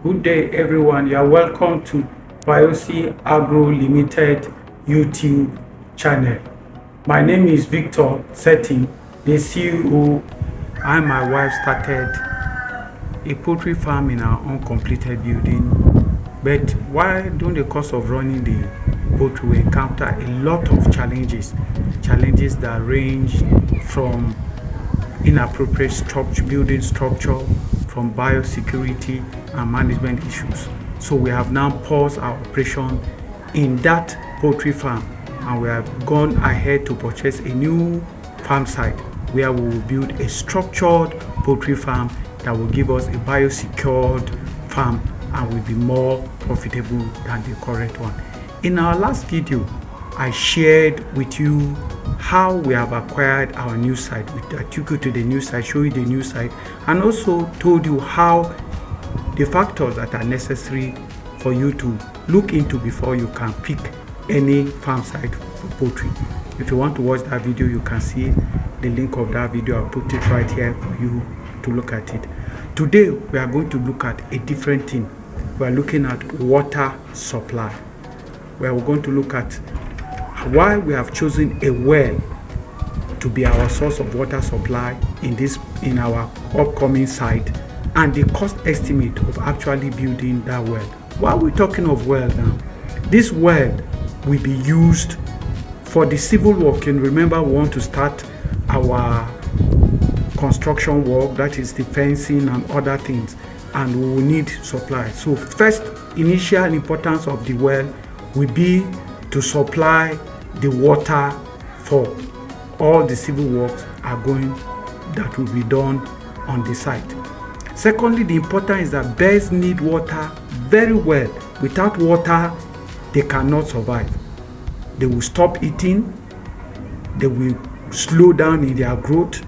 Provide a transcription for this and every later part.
Good day, everyone. You are welcome to Vayosii Agro Limited YouTube channel. My name is Victor Setting, the CEO. I and my wife started a poultry farm in our uncompleted building. But while during the course of running the poultry, we encounter a lot of challenges that range from inappropriate building structure, from biosecurity and management issues. So we have now paused our operation in that poultry farm, and we have gone ahead to purchase a new farm site where we will build a structured poultry farm that will give us a biosecured farm and will be more profitable than the current one. In our last video, I shared with you how we have acquired our new site. I took you to the new site, show you the new site, and also told you how the factors that are necessary for you to look into before you can pick any farm site for poultry. If you want to watch that video, you can see the link of that video. I'll put it right here for you to look at it. Today, we are going to look at a different thing. We are looking at water supply. We are going to look at why we have chosen a well to be our source of water supply in our upcoming site, and the cost estimate of actually building that well. While we're talking of well now, this well will be used for the civil work. And remember, we want to start our construction work, that is the fencing and other things, and we will need supply. So first initial importance of the well will be to supply the water for all the civil works that will be done on the site. Secondly, the importance is that birds need water very well. Without water, they cannot survive. They will stop eating, they will slow down in their growth,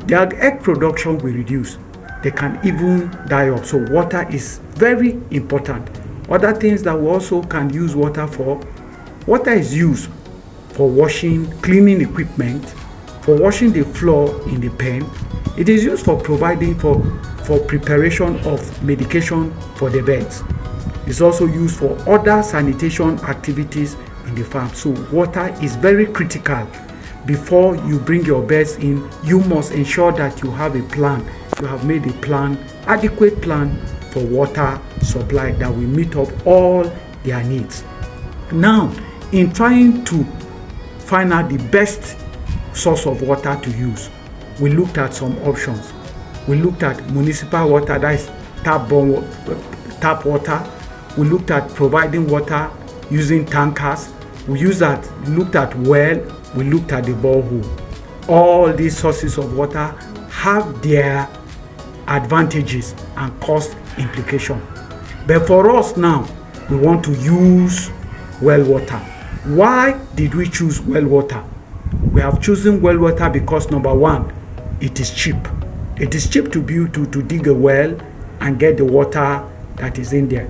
their egg production will reduce, they can even die off. So water is very important. Other things that we also can use water for: water is used for washing, cleaning equipment, for washing the floor in the pen. It is used for providing for preparation of medication for the birds. It's also used for other sanitation activities in the farm. So water is very critical. Before you bring your birds in, you must ensure that you have a plan. You have made a plan, adequate plan for water supply that will meet up all their needs. Now, in trying to find out the best source of water to use, we looked at some options. We looked at municipal water, that is tap water. We looked at providing water using tankers. We looked at well. We looked at the borehole. All these sources of water have their advantages and cost implication. But for us now, we want to use well water. Why did we choose well water? We have chosen well water because, number one, it is cheap. It is cheap to dig a well and get the water that is in there.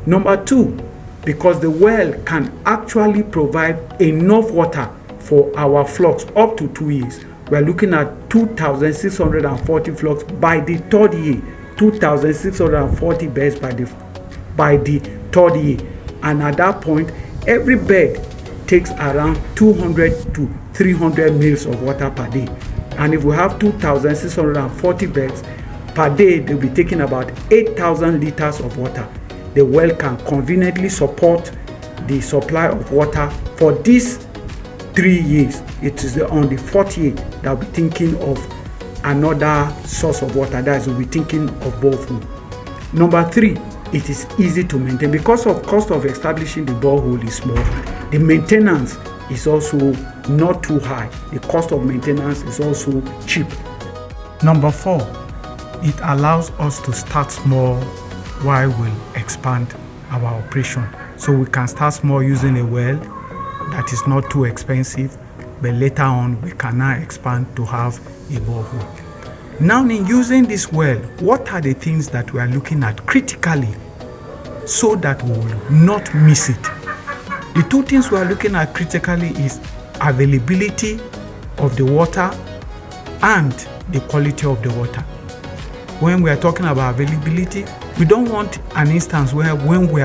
Number two, because the well can actually provide enough water for our flocks up to 2 years. We are looking at 2,640 flocks by the third year, 2,640 birds by the third year. And at that point, every bird takes around 200 to 300 mils of water per day. And if we have 2,640 birds per day, they'll be taking about 8,000 liters of water. The well can conveniently support the supply of water for these 3 years. It is on the fourth year that we'll be thinking of another source of water. That is, we'll be thinking of borehole. Number three, it is easy to maintain. Because of cost of establishing the borehole is small, the maintenance is also not too high. The cost of maintenance is also cheap. Number four, it allows us to start small while we expand our operation. So we can start small using a well that is not too expensive, but later on we can now expand to have a borehole. Now, in using this well, what are the things that we are looking at critically so that we will not miss it? The two things we are looking at critically is availability of the water and the quality of the water. When we are talking about availability, We don't want an instance where when we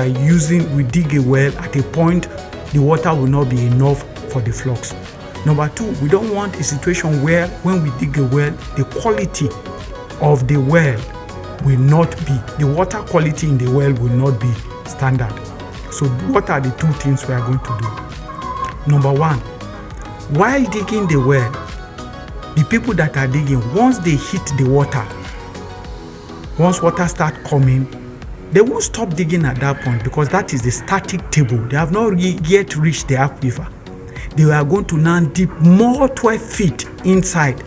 dig a well at a point the water will not be enough for the flocks. Number two, we don't want a situation where when we dig a well, the quality of the well will not be, the water quality in the well will not be standard. So what are the two things we are going to do? Number one, while digging the well, the people that are digging, once they hit the water, once water start coming, they won't stop digging at that point because that is the static table. They have not yet reached the aquifer. They are going to now dip more 12 feet inside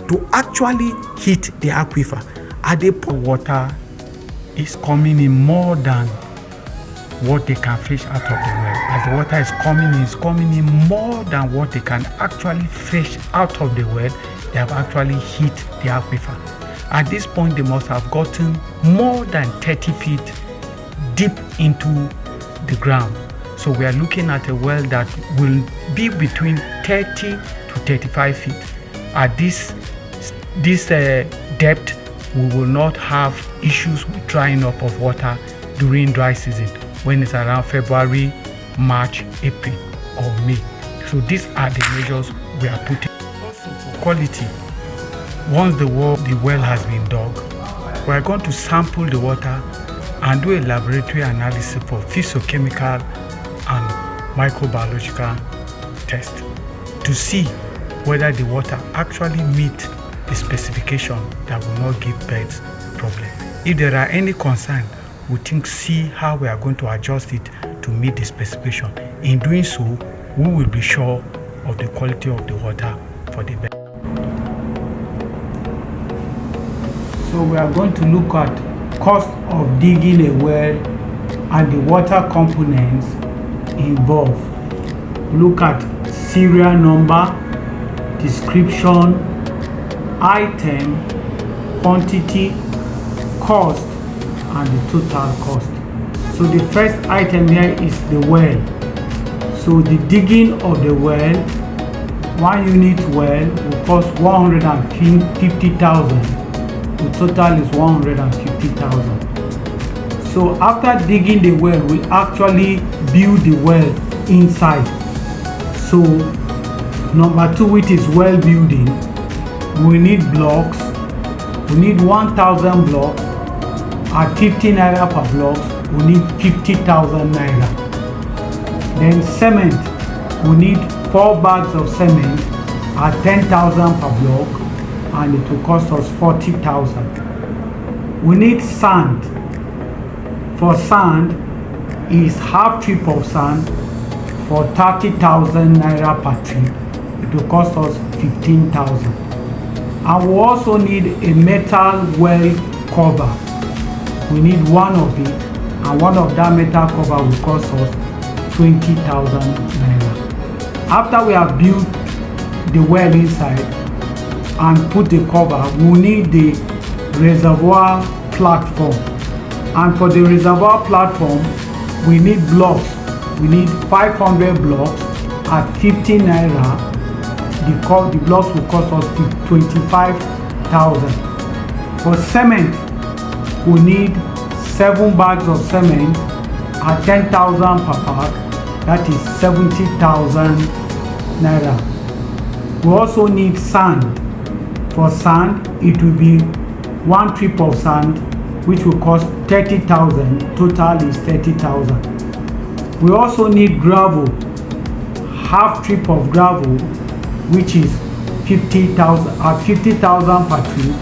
to actually hit the aquifer. At the point, water is coming in more than what they can fish out of the well. As the water is coming in more than what they can actually fish out of the well. They have actually hit the aquifer. At this point, they must have gotten more than 30 feet deep into the ground. So we are looking at a well that will be between 30 to 35 feet. At this depth, we will not have issues with drying up of water during dry season when it's around February, March, April, or May. So these are the measures we are putting. Also for quality, once the well has been dug, we are going to sample the water and do a laboratory analysis for physiochemical and microbiological test to see whether the water actually meet the specification that will not give birds problem. If there are any concern, we see how we are going to adjust it to meet the specification. In doing so, we will be sure of the quality of the water for the bird. So we are going to look at cost of digging a well and the water components involved. Look at serial number, description, item, quantity, cost, and the total cost. So the first item here is the well. So the digging of the well, 1 unit well will cost 150,000. The total is 150,000. So after digging the well, we actually build the well inside. So number two, which is well building, we need blocks. We need 1,000 blocks at 50 naira per block. We need 50,000 naira. Then cement, we need 4 bags of cement at 10,000 per block, and it will cost us 40,000. We need sand. For sand is half trip of sand for 30,000 naira per trip. It will cost us 15,000. And we also need a metal well cover. We need one of it, and one of that metal cover will cost us 20,000 naira. After we have built the well inside and put the cover, we need the reservoir platform. And for the reservoir platform, we need blocks. We need 500 blocks at 50 naira. The blocks will cost us 25,000. For cement, we need 7 bags of cement at 10,000 per bag. That is 70,000 naira. We also need sand. For sand, it will be 1 trip of sand, which will cost 30,000. Total is 30,000. We also need gravel, half trip of gravel, which is 50,000. At 50,000 per trip,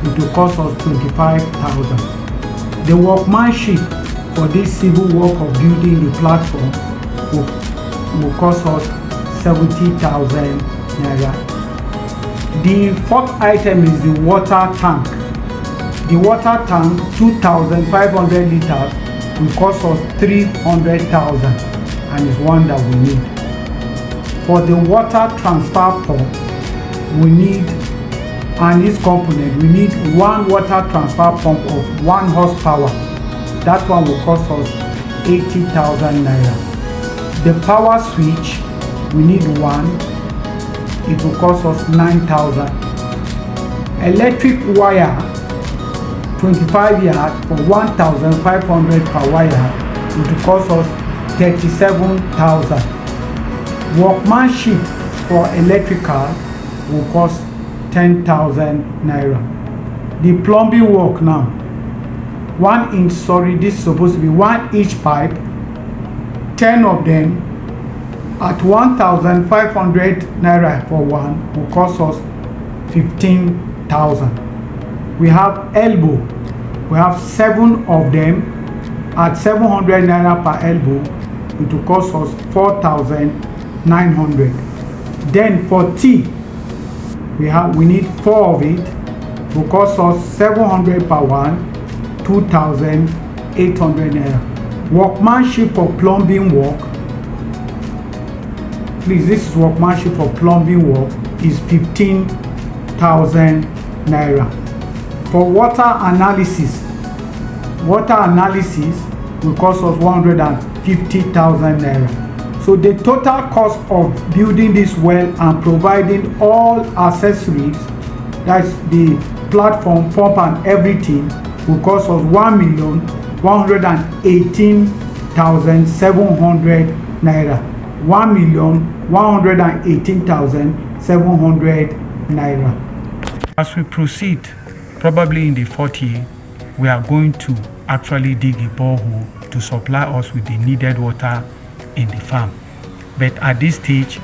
it will cost us 25,000. The workmanship for this civil work of building the platform will cost us 70,000 naira. The fourth item is the water tank. The water tank, 2,500 liters, will cost us 300,000, and is one that we need. For the water transfer pump, we need, and its component, we need one water transfer pump of 1 horsepower. That one will cost us 80,000 naira. The power switch, we need one. It will cost us 9,000. Electric wire 25 yards for 1,500 per wire, it will cost us 37,000. Workmanship for electrical will cost 10,000 naira. The plumbing work now, 1 inch, sorry, this is supposed to be 1 inch pipe, 10 of them at 1,500 naira for one will cost us 15,000. We have elbow, we have 7 of them at 700 naira per elbow, it will cost us 4,900. Then for T, we need 4 of it, will cost us 700 per one, 2,800 naira. Workmanship for plumbing work, please, this is workmanship for plumbing work, is 15,000 naira. For water analysis will cost us 150,000 naira. So the total cost of building this well and providing all accessories, that's the platform, pump and everything, will cost us 1,118,700 naira. 1,118,700 naira. As we proceed, probably in the 4th year, we are going to actually dig a borehole to supply us with the needed water in the farm. But at this stage,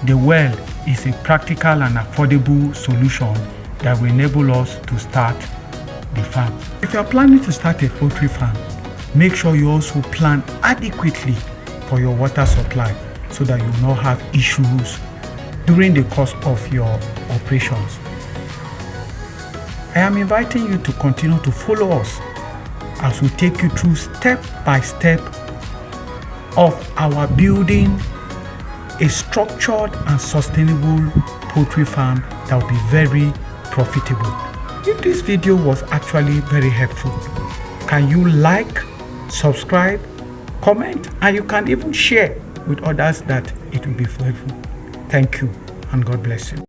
the well is a practical and affordable solution that will enable us to start the farm. If you are planning to start a poultry farm, make sure you also plan adequately for your water supply so that you will not have issues during the course of your operations. I am inviting you to continue to follow us as we take you through step by step of our building a structured and sustainable poultry farm that will be very profitable. If this video was actually very helpful, can you like, subscribe, comment, and you can even share with others that it will be helpful. Thank you and God bless you.